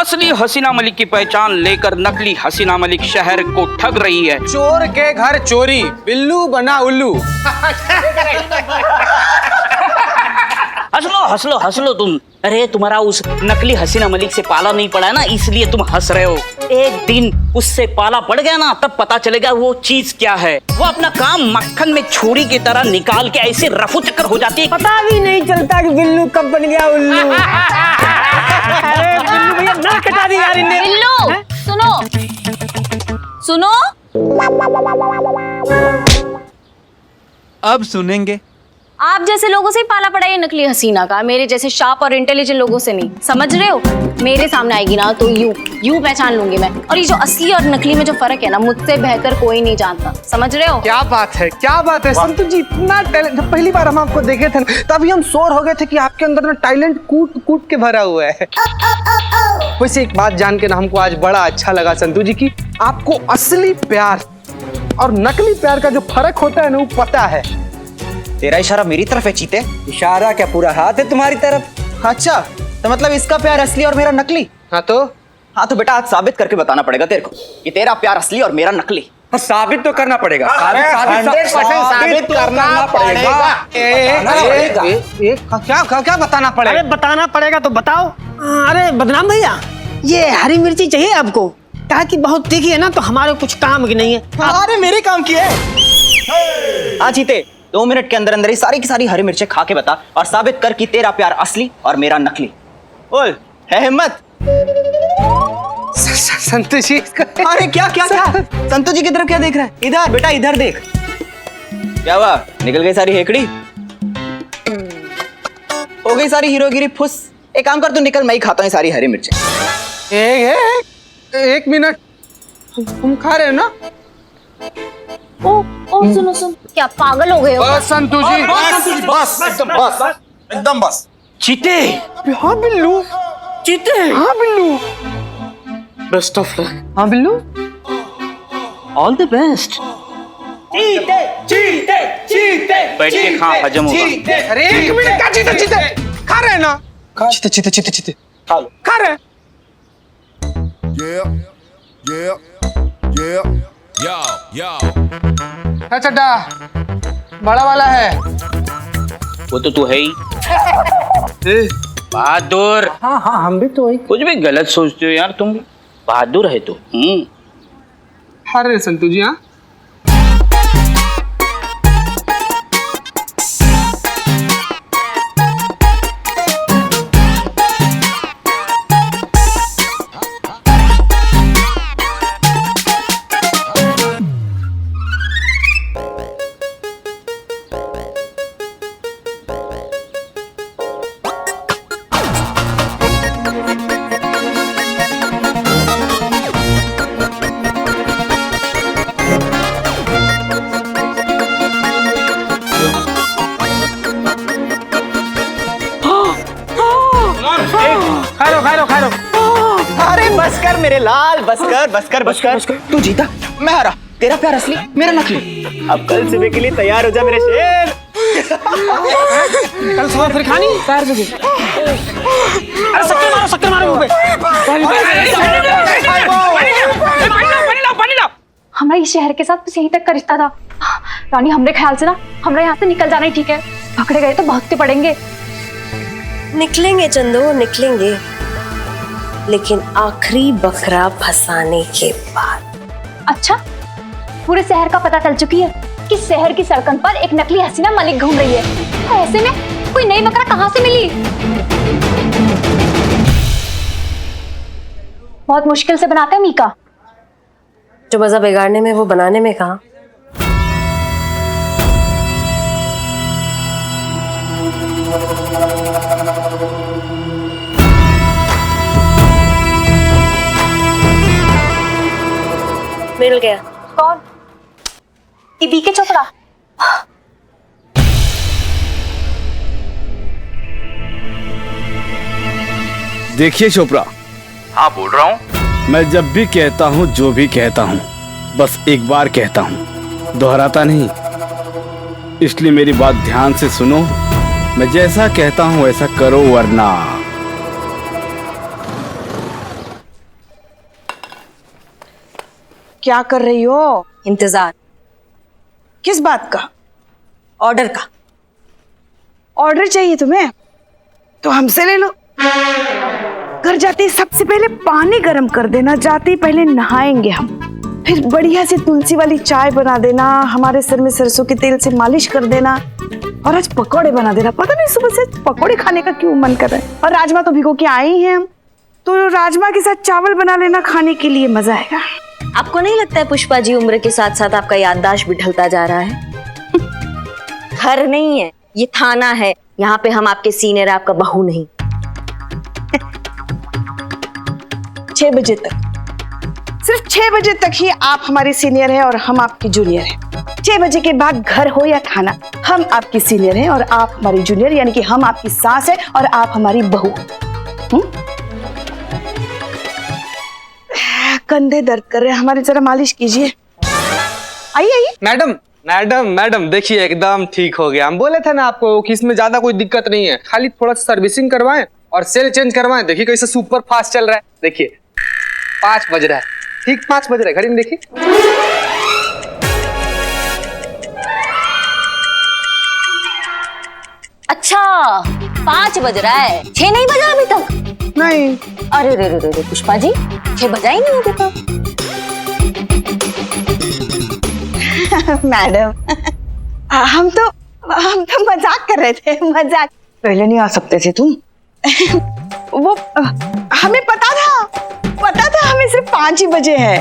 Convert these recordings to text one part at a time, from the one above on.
असली हसीना मलिक की पहचान लेकर नकली हसीना मलिक शहर को ठग रही है। चोर के घर चोरी, बिल्लू बना उल्लू। हंस लो हंस लो तुम। अरे तुम्हारा उस नकली हसीना मलिक से पाला नहीं पड़ा है ना, इसलिए तुम हंस रहे हो। एक दिन उससे पाला पड़ गया ना, तब पता चलेगा वो चीज क्या है। वो अपना काम मक्खन में छुरी की तरह निकाल के ऐसे रफू चक्कर हो जाती है, पता भी नहीं चलता कि बिल्लू कब बन गया उल्लू। अरे बिल्लू भैया ना कटा दी यार इन्हें। बिल्लू सुनो सुनो, अब सुनेंगे। आप जैसे लोगों से ही पाला पड़ा ये नकली हसीना का, मेरे जैसे शार्प और इंटेलिजेंट लोगों से नहीं, समझ रहे हो। मेरे सामने आएगी ना तो यूं पहचान लूंगी मैं। और ये जो असली और नकली में जो फर्क है ना, मुझसे बेहतर कोई नहीं जानता, समझ रहे हो। क्या बात है, क्या बात है संतु जी, इतना टैलेंट। जब पहली बार हम आपको देखे थे तभी हम श्योर हो गए थे कि आपके अंदर ना टैलेंट कूट कूट के भरा हुआ है। वैसे एक बात जान के ना हमको आज बड़ा अच्छा लगा संतु जी की आपको असली प्यार और नकली प्यार का जो फर्क होता है ना वो पता है। तेरा इशारा मेरी तरफ है चीते? इशारा क्या, पूरा हाथ है तुम्हारी तरफ। अच्छा, तो मतलब इसका प्यार असली और मेरा नकली? हाँ तो बेटा आज साबित करके बताना पड़ेगा तेरे को कि तेरा प्यार असली और मेरा नकली। साबित तो करना पड़ेगा। साबित करना पड़ेगा। क्या बताना पड़ेगा? अरे बताना पड़ेगा तो बताओ। अरे बदनाम भैया, ये हरी मिर्ची चाहिए आपको? कहा कि बहुत तीखी है ना, तो हमारे कुछ काम की नहीं है। अरे मेरे काम की है। हाँ चीते, 2 मिनट के अंदर अंदर ही सारी की सारी हरी मिर्चें खा के बता और साबित कर कि तेरा प्यार असली और मेरा नकली। बोल, है हिम्मत? संतु जी। अरे क्या क्या क्या संतु जी की तरफ क्या देख रहा है? इधर बेटा, इधर देख। क्या हुआ, निकल गई सारी हेकड़ी? हो गई सारी हीरोगिरी फुस? एक काम कर, तू निकल, मैं ही खाता हूँ सारी हरी मिर्चें। एक मिनट, हम खा रहे हैं ना? ओ सुनो सुन, क्या पागल हो गए हो? बस संतु जी, एकदम बस। चीते, हाँ बिल्लू, चीते, हाँ बिल्लू, बेस्ट ऑफ लक, हाँ बिल्लू, ऑल द बेस्ट। चीते चीते चीते बैठ के खा, हजम होगा। अरे एक मिनट, क्या चीते चीते खा रहे हैं ना? चीते चीते चीते चीते खा लो। खा रहे हैं। चड्डा बड़ा वाला है वो तो तू है ही बहादुर। हाँ हाँ, हम भी तो वही कुछ भी गलत सोचते हो यार तुम। बहादुर है तू। खा रहे हैं संतु जी। हाँ खा लो। अरे बस कर मेरे लाल, बस कर। तू जीता, मैं हारा। तेरा प्यार असली, मेरा नकली। अब कल सुबह के लिए तैयार हो जा मेरे शेर। कल सुबह फिर खानी पैर पे। अरे शक्कर मारो मुंह पे। हमारा इस शहर के साथ बस यहीं तक का रिश्ता था रानी। हमरे ख्याल से ना हमरा यहाँ से निकल जाना ही ठीक है। पकड़े गए तो भागते पड़ेंगे। निकलेंगे चंदो, निकलेंगे, लेकिन आखिरी बकरा फंसाने के बाद। अच्छा, पूरे शहर का पता चल चुकी है कि शहर की सड़कों पर एक नकली हसीना मलिक घूम रही है। तो ऐसे में कोई नई बकरा कहाँ से मिली? बहुत मुश्किल से बनाते हैं मीका। जो मजा बिगाड़ने में वो बनाने में कहाँ। मिल गया। कौन? ये बीके चोपड़ा। देखिए चोपड़ा। हाँ बोल रहा हूँ। मैं जब भी कहता हूँ, जो भी कहता हूँ, बस एक बार कहता हूँ, दोहराता नहीं। इसलिए मेरी बात ध्यान से सुनो। मैं जैसा कहता हूँ वैसा करो, वरना क्या कर रही हो? इंतजार। किस बात का? ऑर्डर का। ऑर्डर चाहिए तुम्हें? तो हमसे ले लो। घर जाते ही सबसे पहले पानी गर्म कर देना, जाते ही पहले नहाएंगे हम, फिर बढ़िया से तुलसी वाली चाय बना देना, हमारे सर में सरसों के तेल से मालिश कर देना, और आज पकौड़े बना देना। पता नहीं सुबह से पकौड़े खाने का क्यों मन कर रहा है। और राजमा तो भिगो के आए ही हैं हम, तो राजमा के साथ चावल बना लेना, खाने के लिए मजा आएगा। आपको नहीं लगता है पुष्पा जी उम्र के साथ साथ आपका याददाश्त भी ढलता जा रहा है? घर नहीं है, ये थाना है। यहाँ पे हम आपके सीनियर, आपका बहू नहीं। 6 बजे तक, सिर्फ 6 बजे तक ही आप हमारे सीनियर हैं और हम आपके जूनियर हैं। 6 बजे के बाद घर हो या खाना, हम आपकी सीनियर हैं और आप हमारी जूनियर, यानी कि हम आपकी सास है और आप हमारी बहू। कंधे दर्द कर रहे हैं हमारे, जरा मालिश कीजिए। आइए आइए। मैडम मैडम मैडम देखिए एकदम ठीक हो गया। हम बोले थे ना आपको कि इसमें ज्यादा कोई दिक्कत नहीं है, खाली थोड़ा सा सर्विसिंग करवाएं और सेल चेंज करवाएं। देखिए कैसे सुपर फास्ट चल रहा है। देखिए 5 बज रहा है, ठीक 5 बज रहा है, घड़ी में देखिए। अच्छा 5 बज रहा है, 6 नहीं बजा अभी तक? नहीं। अरे रे रे रे पुष्पा जी, 6 बजा ही नहीं अभी तक। मैडम हम तो मजाक कर रहे थे, मजाक। पहले नहीं आ सकते थे तुम? वो हमें पता था हमें सिर्फ 5 ही बजे है।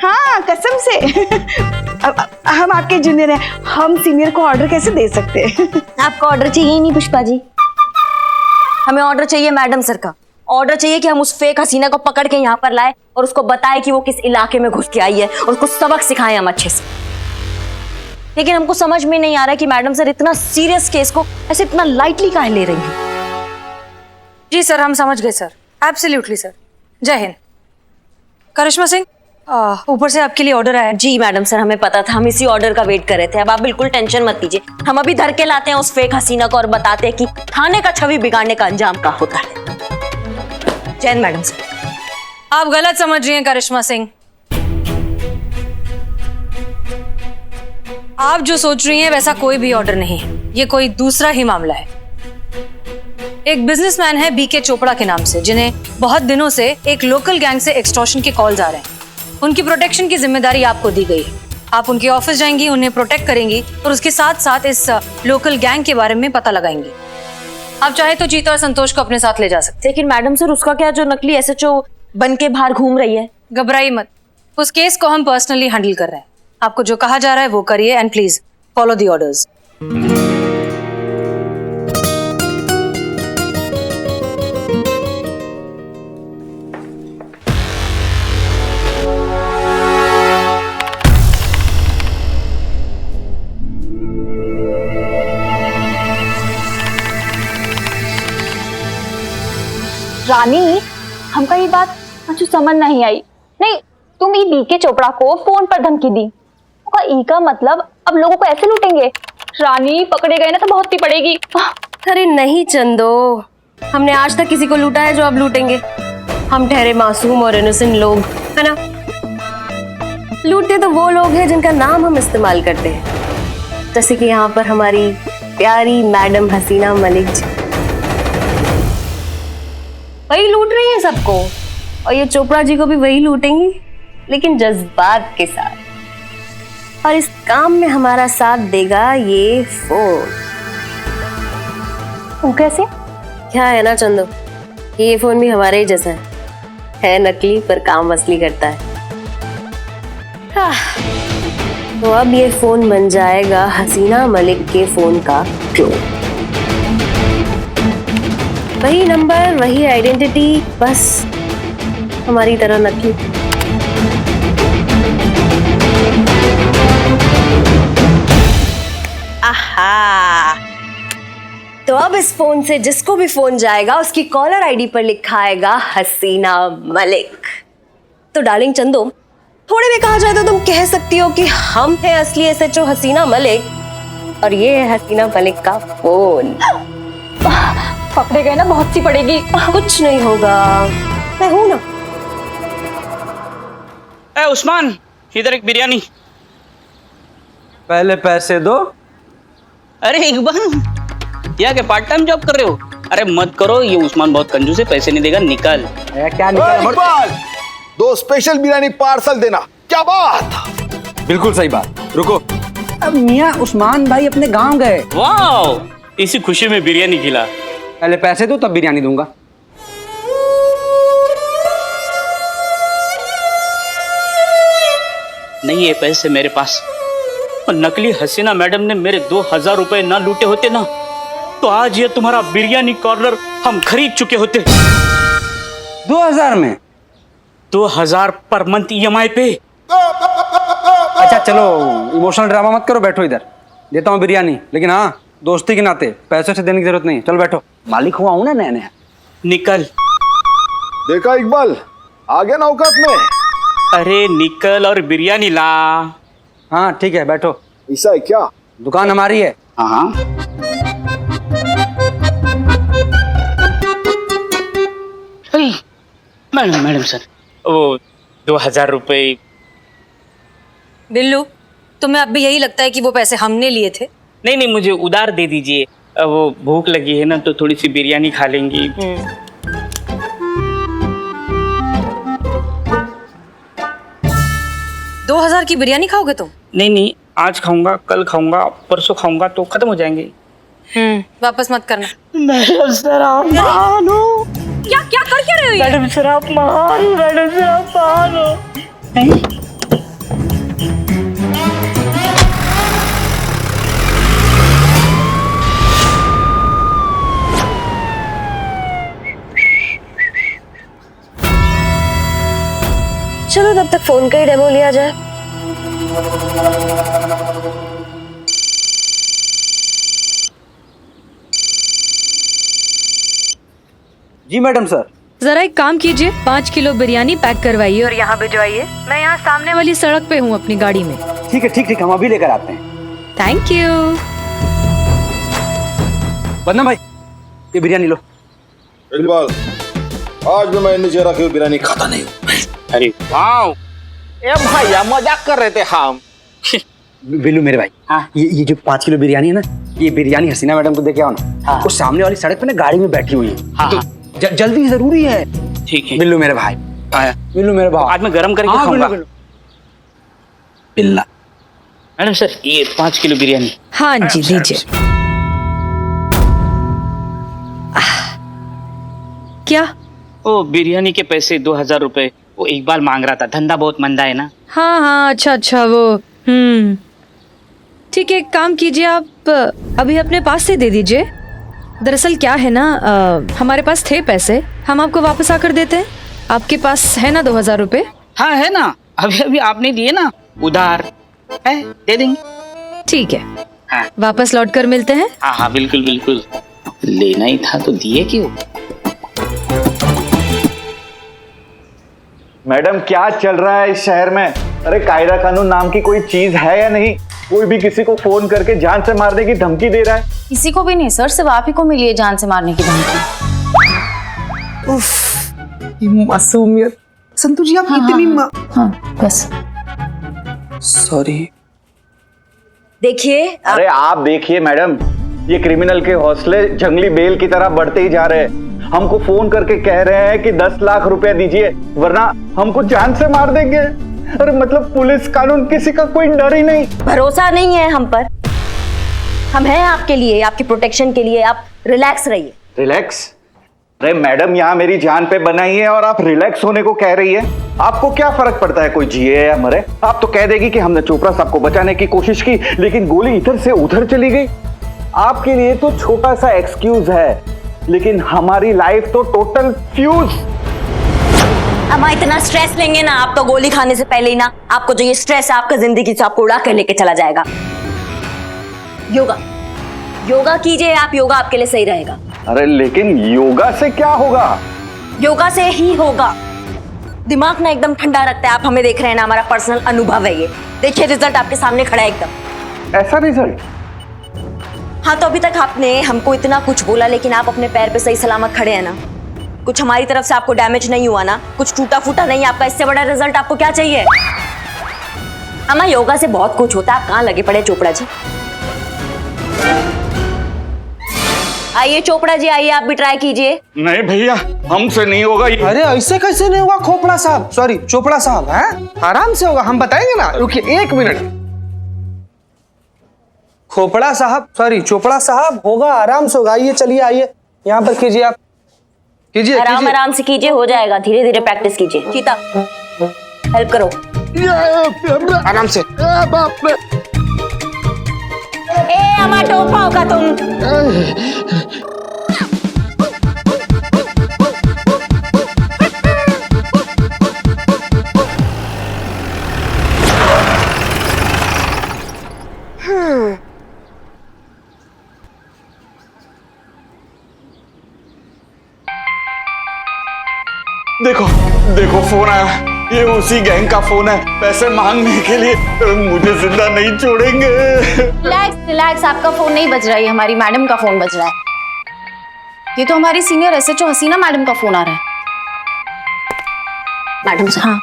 हाँ कसम से। हम आपके जूनियर हैं, हम सीनियर को ऑर्डर कैसे दे सकते हैं? आपका ऑर्डर चाहिए ही नहीं पुष्पा जी, हमें ऑर्डर चाहिए मैडम सर का। ऑर्डर चाहिए कि हम उस फेक हसीना को पकड़ के यहाँ पर लाए और उसको बताए कि वो किस इलाके में घुस के आई है और उसको सबक सिखाएं हम अच्छे से। लेकिन हमको समझ में नहीं आ रहा है कि मैडम सर इतना सीरियस केस को ऐसे इतना लाइटली काहे ले रही हैं। जी सर, हम समझ गए सर, एब्सोल्युटली सर। जय हिंद। करिश्मा सिंह, ऊपर से आपके लिए ऑर्डर आया। जी मैडम सर, हमें पता था, हम इसी ऑर्डर का वेट कर रहे थे। अब आप बिल्कुल टेंशन मत लीजिए, हम अभी धर के लाते हैं उस फेक हसीना को और बताते हैं कि थाने का छवि बिगाड़ने का अंजाम क्या होता है। जय मैडम सर। आप गलत समझ रही हैं करिश्मा सिंह। आप जो सोच रही हैं वैसा कोई भी ऑर्डर नहीं है, ये कोई दूसरा ही मामला है। एक बिजनेसमैन है बीके चोपड़ा के नाम से, जिन्हें बहुत दिनों से एक लोकल गैंग से एक्सटॉर्शन के कॉल्स आ रहे हैं। उनकी प्रोटेक्शन की जिम्मेदारी आपको दी गई है। आप उनके ऑफिस जाएंगी, उन्हें प्रोटेक्ट करेंगी और उसके साथ साथ इस लोकल गैंग के बारे में पता लगाएंगी। आप चाहे तो जीत और संतोष को अपने साथ ले जा सकते। लेकिन मैडम सर, उसका क्या जो नकली एसएचओ बन के बाहर घूम रही है? घबराइए मत, उस केस को हम पर्सनली हैंडल कर रहे हैं। आपको जो कहा जा रहा है वो करिए and please follow the orders. Rani, हमका ये बात अच्छी समझ नहीं आई। नहीं, तुम ये बीके चोपड़ा को फोन पर धमकी दी, उसका ई का मतलब अब लोगों को ऐसे लूटेंगे? रानी, पकड़े गए ना तो बहुत ही पड़ेगी। अरे नहीं चंदो, हमने आज तक किसी को लूटा है जो अब लूटेंगे? हम ठहरे मासूम और इनोसेंट लोग, है ना? लूटते तो वो लोग हैं जिनका नाम हम इस्तेमाल करते हैं, जैसे कि यहाँ पर हमारी प्यारी मैडम हसीना मलिक जी। वही लूट रही है सबको, और ये चोपड़ा जी को भी वही लूटेंगी, लेकिन जज्बात के साथ। और इस काम में हमारा साथ देगा ये फोन। वो कैसे? क्या है ना चंदो, ये फोन भी हमारे ही जैसा है नकली पर काम असली करता है। तो अब ये फोन बन जाएगा हसीना मलिक के फोन का क्लोन। वही नंबर, वही आइडेंटिटी, बस हमारी तरह नकली। आहा, तो अब इस फोन से जिसको भी फोन जाएगा उसकी कॉलर आईडी पर लिखा आएगा हसीना मलिक। तो डार्लिंग चंदो, थोड़े भी कहा जाए तो तुम कह सकती हो कि हम हैं असली एसएचओ हसीना मलिक और ये है हसीना मलिक का फोन। पकड़े गए ना बहुत सी पड़ेगी। कुछ नहीं होगा, मैं हूं ना। ए उस्मान, इधर एक बिरयानी। पहले पैसे दो। अरे इकबाल, यहाँ के पार्ट टाइम जॉब कर रहे हो? अरे मत करो, ये उस्मान बहुत कंजूस है, पैसे नहीं देगा, निकल। क्या इकबाल, 2 स्पेशल बिरयानी पार्सल देना। क्या बात। बिल्कुल सही बात। रुको, अब मियाँ उस्मान भाई अपने गांव गए। वाह, इसी खुशी में बिरयानी खिला। पहले पैसे दो तब बिरयानी दूंगा। नहीं है पैसे मेरे पास, और नकली हसीना मैडम ने मेरे 2000 रुपए ना लूटे होते ना, तो आज ये तुम्हारा बिरयानी कॉर्नर हम खरीद चुके होते। 2000 में? 2000 पर मंथ EMI पे। अच्छा चलो, इमोशनल ड्रामा मत करो, बैठो इधर, देता हूँ बिरयानी, लेकिन हाँ दोस्ती के नाते पैसे से देने की जरूरत नहीं। चलो बैठो, मालिक हुआ हूँ ना नया नया। निकल। देखा इकबाल, आ गया ना औकात में। अरे निकल और बिरयानी ला। हाँ ठीक है, बैठो। ऐसा है क्या? दुकान हमारी है। हाँ मैडम सर, वो 2000 रुपए। बिल्लू, तुम्हें अब भी यही लगता है कि वो पैसे हमने लिए थे? नहीं, मुझे उधार दे दीजिए, वो भूख लगी है ना, तो थोड़ी सी बिरयानी खा लेंगी। 2000 की बिरयानी खाओगे तुम? नहीं, आज खाऊंगा, कल खाऊंगा, परसों खाऊंगा, तो खत्म हो जाएंगे। वापस मत करना। मैडम सर आप मानो। क्या कर क्या रहे हो ये? मैडम सर आप मानो, मैडम सर आप मानो। नहीं? चलो तब तक फोन का ही डेमो लिया जाए। जी मैडम सर। जरा एक काम कीजिए, 5 किलो बिरयानी पैक करवाइए और यहाँ भिजवाइए। मैं यहाँ सामने वाली सड़क पे हूँ अपनी गाड़ी में। ठीक है, ठीक, हम अभी लेकर आते हैं। Thank you. बदना भाई, ये बिरयानी लो। इकबाल, आज भी मैं नीचे रखी हुई बिरयानी खाता नहीं हूँ। अरे वाह, ए भैया मजाक कर रहे थे हम। बिल्लू मेरे भाई, हाँ ये जो 5 किलो बिरयानी है ना, ये बिरयानी हसीना मैडम को दे के आओ ना। हाँ। वो सामने वाली सड़क पे ना गाड़ी में बैठी हुई है। हाँ, तो जल्दी जरूरी है। ठीक है बिल्लू मेरे भाई, बिल्लू मेरे भाई, आज मैं गरम करके हाँ, खाऊंगा। बिल्ला। मैडम सर ये 5 किलो बिरयानी। हाँ जी लीजिए। क्या? ओ बिरयानी के पैसे 2000 रुपए, वो इकबाल मांग रहा था, धंधा बहुत मंदा है ना। हाँ अच्छा वो ठीक है, एक काम कीजिए, आप अभी अपने पास से दे दीजिए। दरअसल क्या है ना, हमारे पास थे पैसे, हम आपको वापस आकर देते हैं। आपके पास है ना 2000 रुपए? हाँ है ना, अभी आपने दिए ना, उधार है, दे देंगे। ठीक है, हाँ वापस लौट कर मिलते हैं। हाँ बिल्कुल, लेना ही था तो दिए क्यों। मैडम क्या चल रहा है इस शहर में? अरे कायदा कानून नाम की कोई चीज है या नहीं? कोई भी किसी को फोन करके जान से मारने की धमकी दे रहा है। किसी को भी नहीं सर, सिर्फ आप ही को मिली है जान से मारने की धमकी। ये मासूमियत। संतु जी आप इतनी हाँ बस। सॉरी। देखिए अरे आप देखिए मैडम, ये क्रिमिनल के हौसले जंगली बेल की तरह बढ़ते ही जा रहे हैं। हमको फोन करके कह रहे हैं कि 10 लाख रुपया दीजिए वरना हमको जान से मार देंगे। अरे मतलब पुलिस कानून किसी का कोई डर ही नहीं। भरोसा नहीं है हम पर। हम हैं आपके लिए, आपकी प्रोटेक्शन के लिए। आप रिलैक्स रहिए। रिलैक्स? अरे मैडम यहाँ मेरी जान पे बनाई है और आप रिलैक्स होने को कह रही है। आपको क्या फर्क पड़ता है कोई जिए या मरे? आप तो कह देगी कि हमने चोपड़ा साहब को बचाने की कोशिश की लेकिन गोली इधर से उधर चली गई। आपके लिए तो छोटा सा एक्सक्यूज है लेकिन हमारी लाइफ तो टोटल फ्यूज। हम इतना स्ट्रेस लेंगे ना, आप तो गोली खाने से पहले ही ना आपको जो ये स्ट्रेस है आपका जिंदगी से आपको उड़ा कर लेके चला जाएगा। योगा कीजिए आप, योगा आपके लिए सही रहेगा। अरे लेकिन योगा से क्या होगा? योगा से ही होगा। दिमाग ना एकदम ठंडा रखता है। आप हमें देख रहे हैं ना, हमारा पर्सनल अनुभव है ये। देखिए रिजल्ट आपके सामने खड़ा है एकदम। ऐसा रिजल्ट? हाँ तो अभी तक आपने हमको इतना कुछ बोला लेकिन आप अपने पैर पे सही सलामत खड़े हैं ना। कुछ हमारी तरफ से आपको डैमेज नहीं हुआ ना, कुछ टूटा फूटा नहीं आपका। इससे बड़ा रिजल्ट आपको क्या चाहिए? हमारा योगा से बहुत कुछ होता है, आप कहाँ लगे पड़े चोपड़ा जी। आइए चोपड़ा जी, आइए आप भी ट्राई कीजिए। नहीं भैया, हमसे नहीं होगा ये। अरे ऐसे कैसे नहीं होगा खोपड़ा साहब, सॉरी चोपड़ा साहब, हैं? आराम से होगा, हम बताएंगे ना। रुकिए 1 मिनट। खोपड़ा साहब, सॉरी चोपड़ा साहब, होगा, आराम से होगा। आइए, चलिए आइए, यहाँ पर कीजिए, आप कीजिए। आराम से कीजिए, हो जाएगा, धीरे धीरे प्रैक्टिस कीजिए। चीता हेल्प करो, आराम से। ए हमारा टोपा होगा तुम। देखो देखो फोन आया, ये उसी गैंग का फोन है, पैसे मांगने के लिए। मुझे जिंदा नहीं छोड़ेंगे। रिलैक्स रिलैक्स, आपका फोन नहीं बज रहा है, हमारी मैडम का फोन बज रहा है। ये तो हमारी सीनियर एसएचओ हसीना मैडम का फोन आ रहा है। Madam sir. हाँ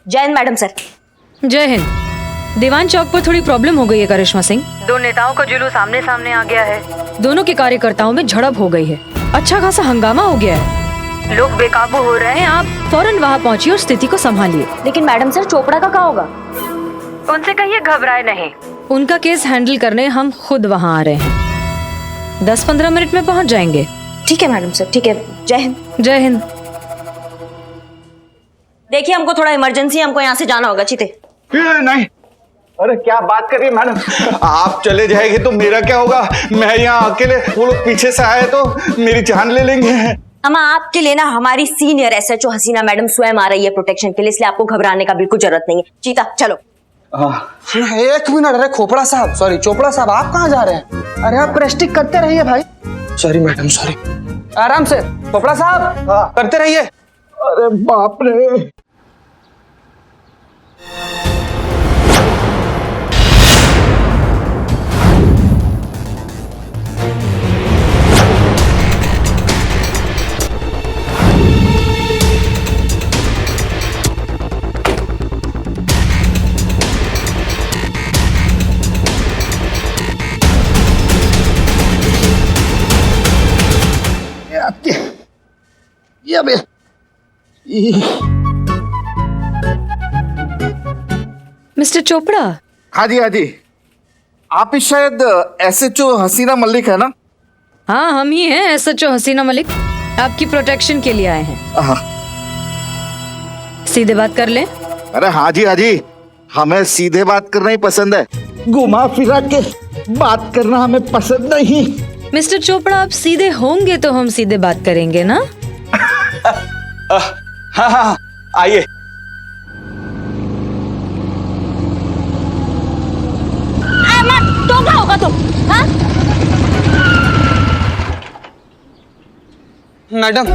जय हिंद मैडम सर। जय हिंद। दीवान चौक पर थोड़ी प्रॉब्लम हो गई है करिश्मा सिंह। 2 नेताओं का जुलूस आमने सामने आ गया है। दोनों के कार्यकर्ताओं में झड़प हो गई है, अच्छा खासा हंगामा हो गया है, लोग बेकाबू हो रहे हैं। आप फौरन वहाँ पहुँचिए और स्थिति को संभालिए। लेकिन मैडम सर चोपड़ा का क्या होगा? उनसे कहिए घबराए नहीं, उनका केस हैंडल करने हम खुद वहाँ आ रहे हैं। 10-15 मिनट में पहुँच जाएंगे। ठीक है मैडम सर, ठीक है। जय हिंद। जय हिंद। देखिए हमको थोड़ा इमरजेंसी, हमको यहाँ से जाना होगा। चीते नहीं, अरे क्या बात कर रही है मैडम, आप चले जाएंगे तो मेरा क्या होगा? मैं यहाँ अकेले, वो लोग पीछे से आए तो मेरी जान ले लेंगे। हम आपके लिए ना, हमारी सीनियर एसएचओ हसीना मैडम स्वयं आ रही है प्रोटेक्शन के लिए, इसलिए आपको घबराने का बिल्कुल जरूरत नहीं है। चीता चलो। 1 मिनट। अरे खोपड़ा साहब, सॉरी चोपड़ा साहब, आप कहाँ जा रहे हैं? अरे आप प्रेस्टिक करते रहिए भाई। Sorry madam, sorry. आराम से खोपड़ा साहब, करते रहिए। अरे बाप रे। मिस्टर चोपड़ा। हाँ जी, हाँ जी। आप ही शायद एसएचओ हसीना मलिक है ना? हाँ हम ही हैं एसएचओ हसीना मलिक, आपकी प्रोटेक्शन के लिए आए हैं। हाँ। सीधे बात कर लें? अरे हाँ जी, हाँ जी, हमें सीधे बात करना ही पसंद है, घुमा फिरा के बात करना हमें पसंद नहीं। मिस्टर चोपड़ा, आप सीधे होंगे तो हम सीधे बात करेंगे ना? हाँ हाँ आइए। टोपा होगा तुम, हाँ? मैडम,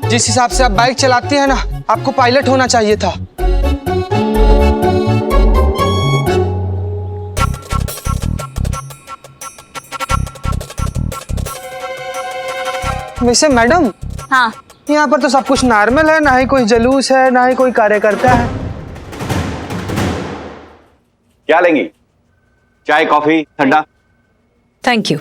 जिस हिसाब से आप बाइक चलाती हैं ना, आपको पायलट होना चाहिए था। वैसे मैडम, हाँ यहाँ पर तो सब कुछ नॉर्मल है, ना ही कोई जुलूस है, ना ही कोई कार्यकर्ता है। क्या लेंगी? चाय, कॉफी, ठंडा? Thank you.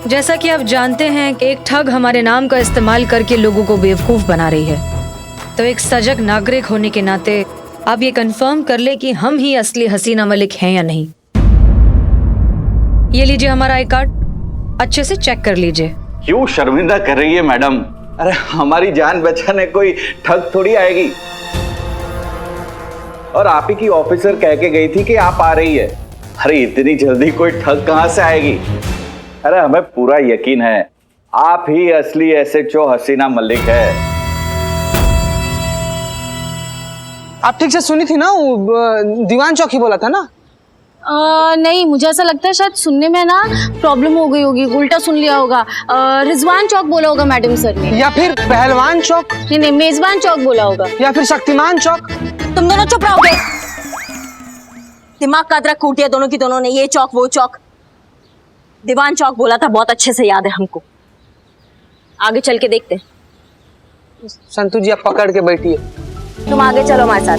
जैसा कि आप जानते हैं कि एक ठग हमारे नाम का इस्तेमाल करके लोगों को बेवकूफ बना रही है, तो एक सजग नागरिक होने के नाते आप ये कंफर्म कर ले कि हम ही असली हसीना मलिक हैं या नहीं। ये लीजिए हमारा आई कार्ड, अच्छे से चेक कर लीजिए। क्यों शर्मिंदा कर रही है मैडम? अरे हमारी जान बचाने कोई ठग थोड़ी आएगी। और आप ही की ऑफिसर कह के गई थी कि आप आ रही है। अरे इतनी जल्दी कोई ठग कहां से आएगी? अरे हमें पूरा यकीन है आप ही असली एसएचओ हसीना मलिक है। आप ठीक से सुनी थी ना? दीवान चौक ही बोला था ना? नहीं, मुझे ऐसा लगता है शायद सुनने में ना प्रॉब्लम हो गई होगी, उल्टा सुन लिया होगा। रिजवान चौक बोला होगा मैडम सर ने, या फिर पहलवान चौक, नहीं मेजबान चौक बोला होगा, या फिर शक्तिमान चौक। तुम दोनों चुप रहोगे? दिमाग का अदरक कूट दिया दोनों की दोनों ने। ये चौक वो चौक, दीवान चौक बोला था, बहुत अच्छे से याद है हमको। आगे चल के देखते हैं। संतू जी आप पकड़ के बैठिए। तुम आगे चलो हमारे साथ।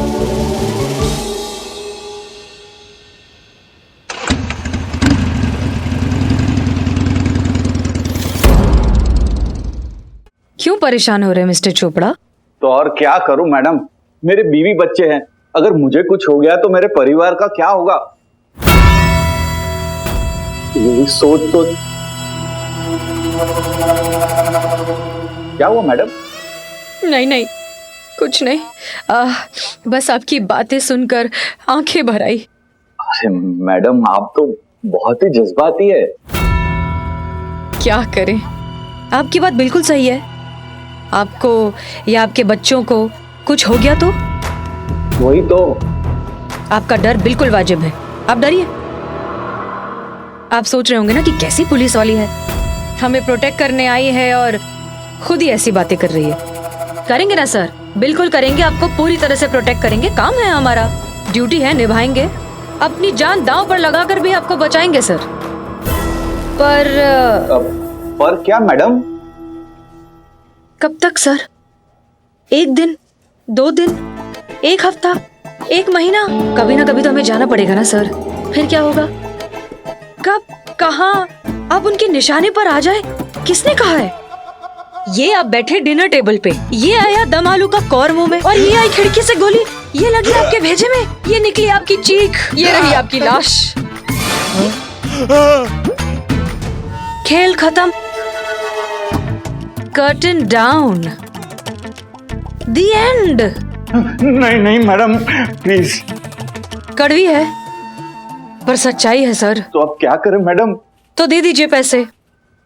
क्यों परेशान हो रहे हैं मिस्टर चोपड़ा? तो और क्या करूं मैडम, मेरे बीवी बच्चे हैं, अगर मुझे कुछ हो गया तो मेरे परिवार का क्या होगा, यही सोच तो। क्या हुआ मैडम? नहीं नहीं, कुछ नहीं। बस आपकी बातें सुनकर आंखें भर आई। अरे मैडम आप तो बहुत ही जज्बाती है। क्या करें, आपकी बात बिल्कुल सही है। आपको या आपके बच्चों को कुछ हो गया तो वही तो। आपका डर बिल्कुल वाजिब है, आप डरिए। आप सोच रहे होंगे ना कि कैसी पुलिस वाली है, हमें प्रोटेक्ट करने आई है और खुद ही ऐसी बातें कर रही है। करेंगे ना सर, बिल्कुल करेंगे, आपको पूरी तरह से प्रोटेक्ट करेंगे। काम है हमारा, ड्यूटी है, निभाएंगे। अपनी जान दांव पर लगाकर भी आपको बचाएंगे सर। पर क्या मैडम? कब तक सर? एक दिन, 2 दिन, 1 हफ्ता, 1 महीना? कभी ना कभी तो हमें जाना पड़ेगा ना सर। फिर क्या होगा? कब, कहाँ आप उनके निशाने पर आ जाए, किसने कहा है? ये आप बैठे डिनर टेबल पे, ये आया दम आलू का कौर मुंह में, और ये आई खिड़की से गोली, ये लगी आपके भेजे में, ये निकली आपकी चीख, ये रही आपकी लाश। खेल खत्म, कर्टन डाउन, द एंड। नहीं नहीं मैडम प्लीज। कड़वी है पर सच्चाई है सर। तो अब क्या करें मैडम? तो दे दीजिए पैसे।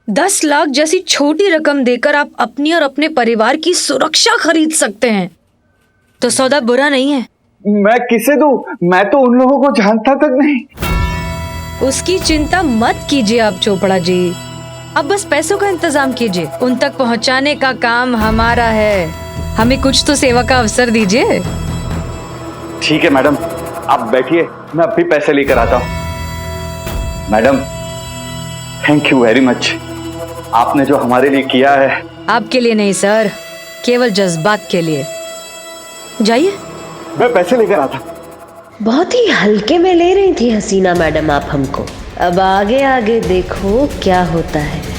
10 लाख जैसी छोटी रकम देकर आप अपनी और अपने परिवार की सुरक्षा खरीद सकते हैं, तो सौदा बुरा नहीं है। मैं किसे दूं? मैं तो उन लोगों को जानता तक नहीं। उसकी चिंता मत कीजिए आप चोपड़ा जी, अब बस पैसों का इंतजाम कीजिए, उन तक पहुंचाने का काम हमारा है। हमें कुछ तो सेवा का अवसर दीजिए। ठीक है मैडम, आप बैठिए, मैं अभी पैसे लेकर आता हूँ। Madam thank you very much, आपने जो हमारे लिए किया है। आपके लिए नहीं सर, केवल जज्बात के लिए। जाइए, मैं पैसे लेकर आता। बहुत ही हल्के में ले रही थी हसीना मैडम आप हमको, अब आगे आगे देखो क्या होता है।